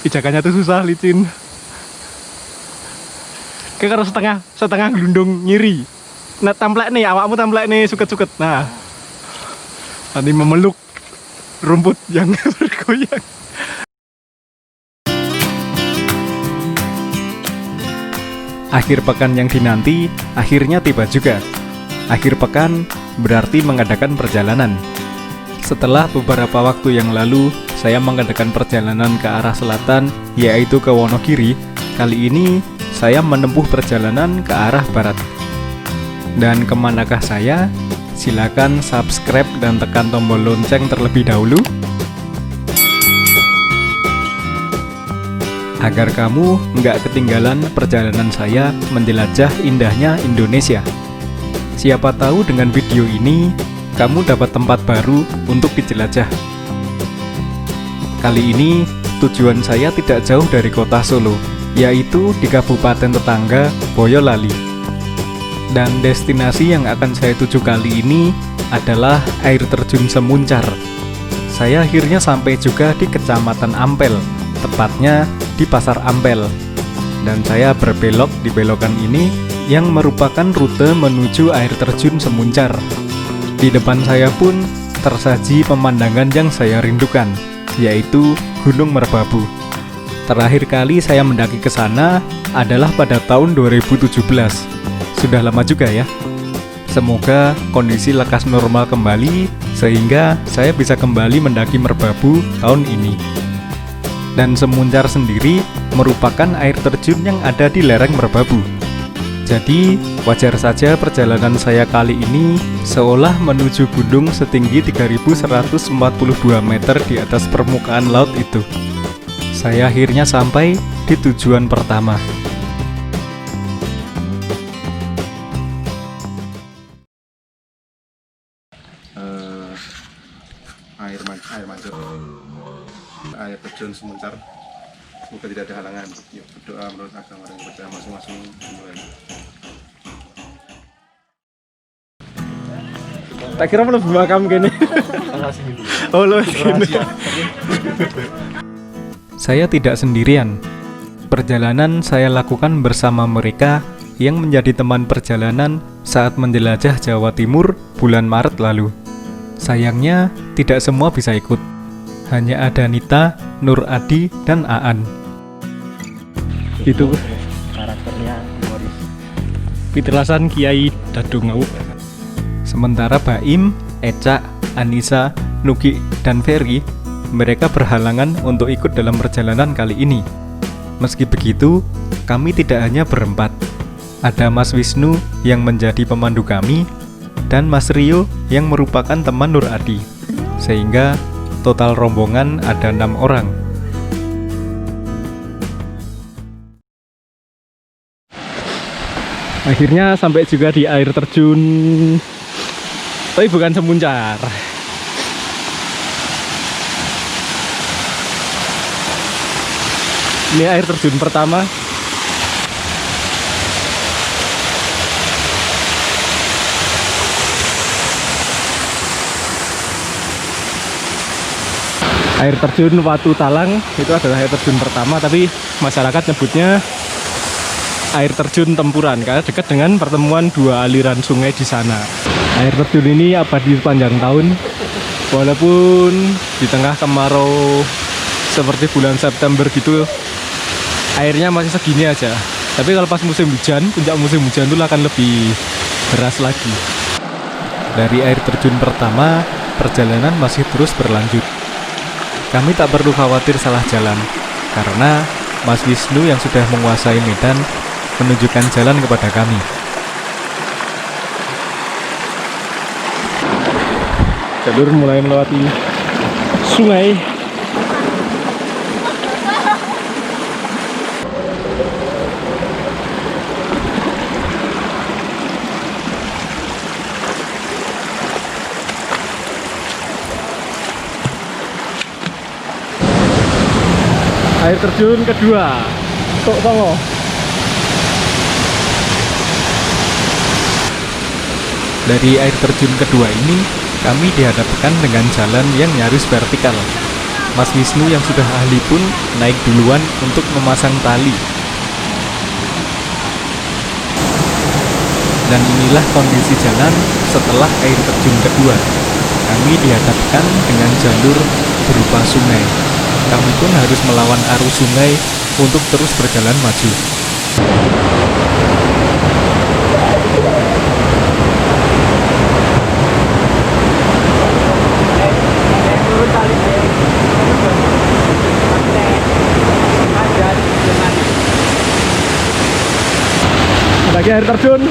Pijakannya tuh susah, licin. Kayak kalau setengah gelundung nyiri. Nah, templek nih, awakmu templek nih, suket-suket. Nah, nanti memeluk rumput yang bergoyang. Akhir pekan yang dinanti akhirnya tiba juga. Akhir pekan berarti mengadakan perjalanan. Setelah beberapa waktu yang lalu, saya mengadakan perjalanan ke arah selatan, yaitu ke Wonogiri. Kali ini, saya menempuh perjalanan ke arah barat. Dan kemanakah saya? Silakan subscribe dan tekan tombol lonceng terlebih dahulu, agar kamu nggak ketinggalan perjalanan saya menjelajah indahnya Indonesia. Siapa tahu dengan video ini, kamu dapat tempat baru untuk dijelajah. Kali ini, tujuan saya tidak jauh dari kota Solo, yaitu di kabupaten tetangga Boyolali. Dan destinasi yang akan saya tuju kali ini adalah air terjun Semuncar. Saya akhirnya sampai juga di Kecamatan Ampel, tepatnya di Pasar Ampel. Dan saya berbelok di belokan ini yang merupakan rute menuju air terjun Semuncar. Di depan saya pun tersaji pemandangan yang saya rindukan, yaitu Gunung Merbabu. Terakhir kali saya mendaki ke sana adalah pada tahun 2017. Sudah lama juga ya. Semoga kondisi lekas normal kembali sehingga saya bisa kembali mendaki Merbabu tahun ini. Dan Semuncar sendiri merupakan air terjun yang ada di lereng Merbabu. Jadi, wajar saja perjalanan saya kali ini seolah menuju gunung setinggi 3142 meter di atas permukaan laut itu. Saya akhirnya sampai di tujuan pertama. Air terjun Semuncar, semoga tidak ada halangan. Yuk berdoa menurut agama dan kepercayaan masing-masing. Tak kira belum makam gini. Oh, lu gini. Saya tidak sendirian. Perjalanan saya lakukan bersama mereka yang menjadi teman perjalanan saat menjelajah Jawa Timur bulan Maret lalu. Sayangnya, tidak semua bisa ikut. Hanya ada Nita, Nur Adi, dan Aan. Itu karakternya humoris. pitelasan Kiai Dadungau. Sementara Baim, Eca, Anissa, Nugi, dan Ferry, mereka berhalangan untuk ikut dalam perjalanan kali ini. Meski begitu, kami tidak hanya berempat. Ada Mas Wisnu yang menjadi pemandu kami, dan Mas Rio yang merupakan teman Nur Adi. Sehingga total rombongan ada 6 orang. Akhirnya sampai juga di air terjun, tapi bukan Semuncar. Ini air terjun pertama. Air terjun Watu Talang itu adalah air terjun pertama, tapi masyarakat nyebutnya air terjun Tempuran karena dekat dengan pertemuan dua aliran sungai di sana. Air terjun ini abadi sepanjang tahun, walaupun di tengah kemarau seperti bulan September gitu, airnya masih segini aja. Tapi kalau pas musim hujan, puncak musim hujan itu akan lebih deras lagi. Dari air terjun pertama, perjalanan masih terus berlanjut. Kami tak perlu khawatir salah jalan, karena Mas Wisnu yang sudah menguasai medan menunjukkan jalan kepada kami. Jalur mulai melewati sungai. Air terjun kedua, Tok Songo. Dari air terjun kedua ini, kami dihadapkan dengan jalan yang nyaris vertikal. Mas Wisnu yang sudah ahli pun naik duluan untuk memasang tali. Dan inilah kondisi jalan setelah air terjun kedua. Kami dihadapkan dengan jalur berupa sungai. Kami pun harus melawan arus sungai untuk terus berjalan maju. Lagi air terjun.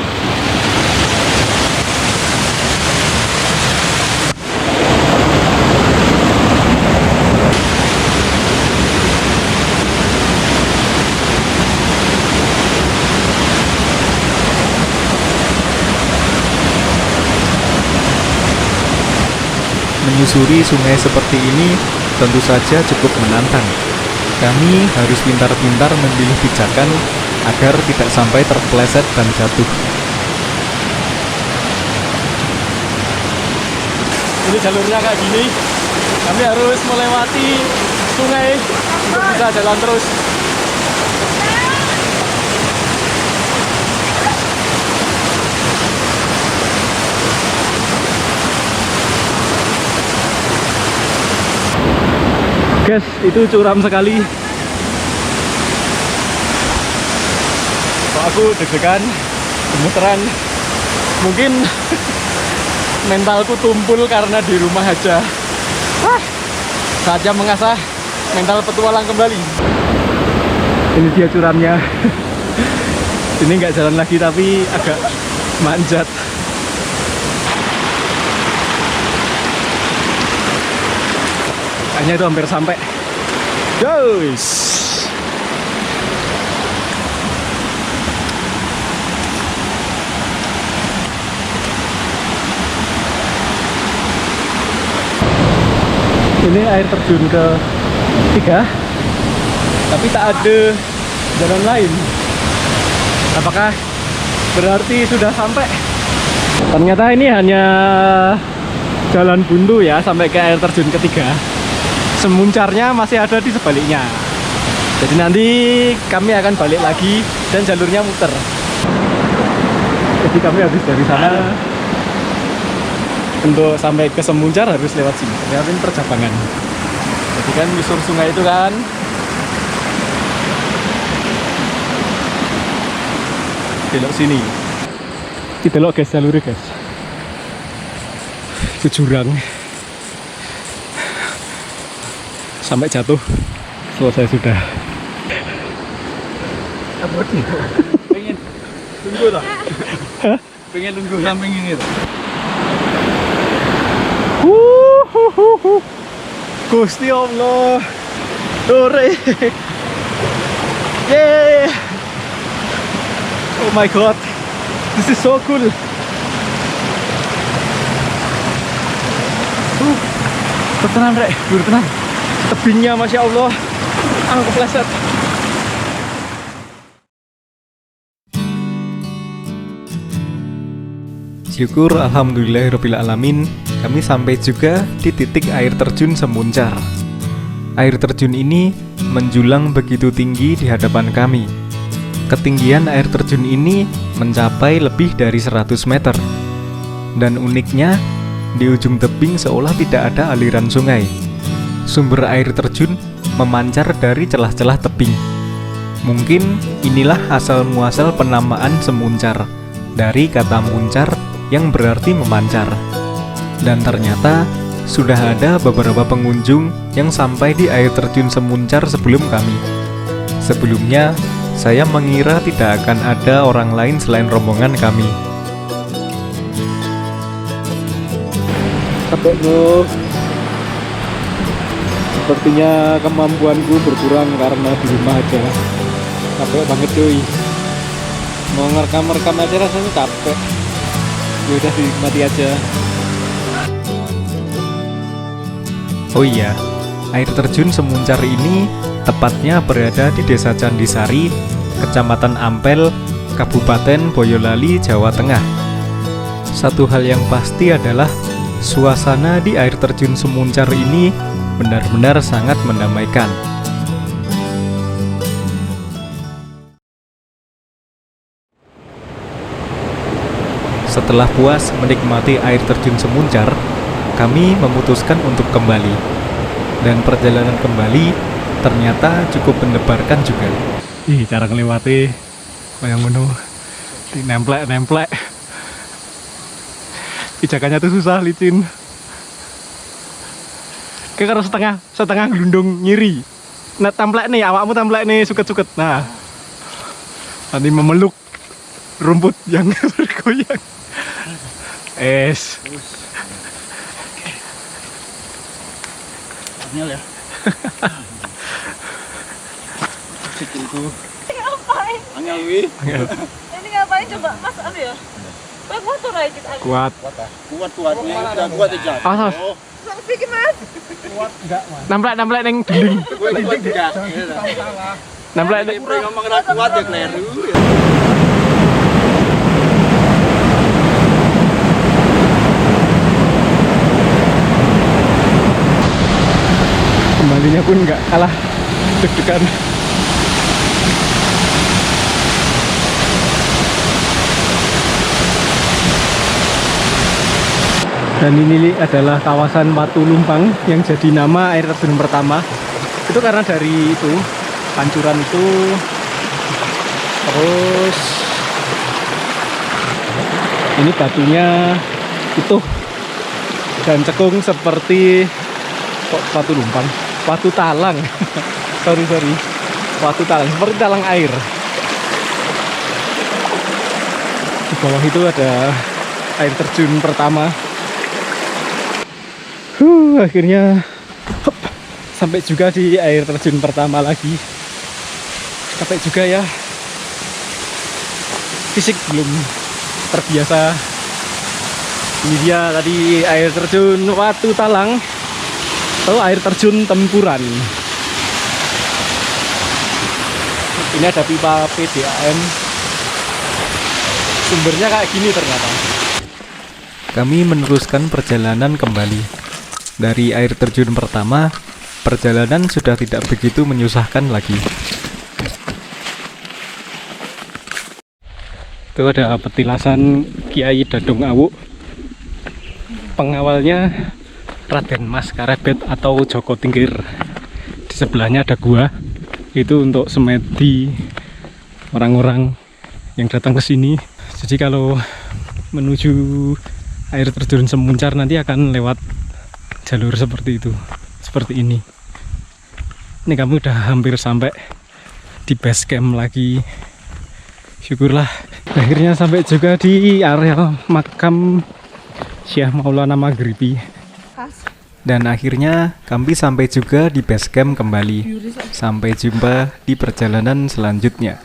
Menyusuri sungai seperti ini tentu saja cukup menantang. Kami harus pintar-pintar memilih pijakan agar tidak sampai terpeleset dan jatuh. Ini jalurnya kayak gini. Kami harus melewati sungai untuk bisa jalan terus. Guys, itu curam sekali. Kok aku deg-degan, gemeteran. Mungkin mentalku tumpul karena di rumah aja. Saatnya mengasah mental petualang kembali. Ini dia curamnya. Ini nggak jalan lagi tapi agak manjat. Hanya itu hampir sampai. Guys. Ini air terjun ke-3, tapi tak ada jalan lain. Apakah berarti sudah sampai? Ternyata ini hanya jalan buntu ya sampai ke air terjun ke-3. Semuncarnya masih ada di sebaliknya. Jadi nanti kami akan balik lagi dan jalurnya muter. Jadi kami habis dari sana untuk sampai ke Semuncar harus lewat sini. Lewatin percabangan. Jadi kan nyusur sungai itu kan. Belok sini. Kita belok guys, jalurnya guys. Itu jurang. Sampai jatuh, selesai sudah. Pengen tunggu tak? Pengen tunggu samping ini tak? Gusti Allah, Dore, yeah! Oh my God, this is so cool. Tenang Rek, buru tenang. Tebingnya Masya Allah, aku kepleset. Syukur alhamdulillahirrabbilalamin, kami sampai juga di titik air terjun Semuncar. Air terjun ini menjulang begitu tinggi di hadapan kami. Ketinggian air terjun ini mencapai lebih dari 100 meter. Dan uniknya, di ujung tebing seolah tidak ada aliran sungai. Sumber air terjun memancar dari celah-celah tebing. Mungkin inilah asal-muasal penamaan Semuncar, dari kata muncar yang berarti memancar. Dan ternyata sudah ada beberapa pengunjung yang sampai di air terjun Semuncar sebelum kami. Sebelumnya, saya mengira tidak akan ada orang lain selain rombongan kami. Capek bro. Sepertinya kemampuanku berkurang karena di rumah aja. Capek banget cuy. Mau ngerekam-rekam aja rasanya capek. Ya udah dinikmati aja. Oh iya, air terjun Semuncar ini tepatnya berada di Desa Candisari, Kecamatan Ampel, Kabupaten Boyolali, Jawa Tengah. Satu hal yang pasti adalah suasana di air terjun Semuncar ini benar-benar sangat mendamaikan. Setelah puas menikmati air terjun Semuncar, kami memutuskan untuk kembali. Dan perjalanan kembali ternyata cukup mendebarkan juga. Ih, cara ngelewati yang menu di nemplek. Pijakannya tuh susah, licin. Kayak harus setengah gelundung nyiri. Nah, templek nih, awakmu templek nih, suket-suket. Nah, nanti memeluk rumput yang bergoyang. Angel ya. Sikilku. Ngapain? Angel wi. Ini ngapain coba Mas apa ya? Kuat tuh Rai kita. Kuat. Kuat-kuatnya udah kuat aja. Awas. Sampai pikir Mas. Nemplek neng dinding. Kuat enggak. Nemplek Ngomong kena kuat ya kleru. kembalinya pun nggak kalah deg-degan. Dan ini adalah kawasan Watu Lumpang yang jadi nama air terjun pertama. Itu karena dari itu pancuran itu, terus ini batunya utuh dan cekung seperti kok Watu Lumpang, Watu Talang. sorry Watu Talang, seperti talang air. Di bawah itu ada air terjun pertama. Akhirnya sampai juga di air terjun pertama lagi. Capek juga ya, fisik belum terbiasa. Ini dia tadi air terjun Watu Talang atau air terjun Tempuran. Ini ada pipa PDAM. Sumbernya kayak gini ternyata. Kami meneruskan perjalanan kembali. Dari air terjun pertama, perjalanan sudah tidak begitu menyusahkan lagi. Itu ada petilasan Kiai Dadung Awu. Pengawalnya Raden Mas Karebet atau Joko Tingkir. Di sebelahnya ada gua. Itu untuk semedi orang-orang yang datang ke sini. Jadi kalau menuju air terjun Semuncar nanti akan lewat jalur seperti itu, seperti ini. Ini kami udah hampir sampai di base camp lagi. Syukurlah akhirnya sampai juga di area makam Syekh Maulana Maghribi. Dan akhirnya kami sampai juga di base camp kembali. Sampai jumpa di perjalanan selanjutnya.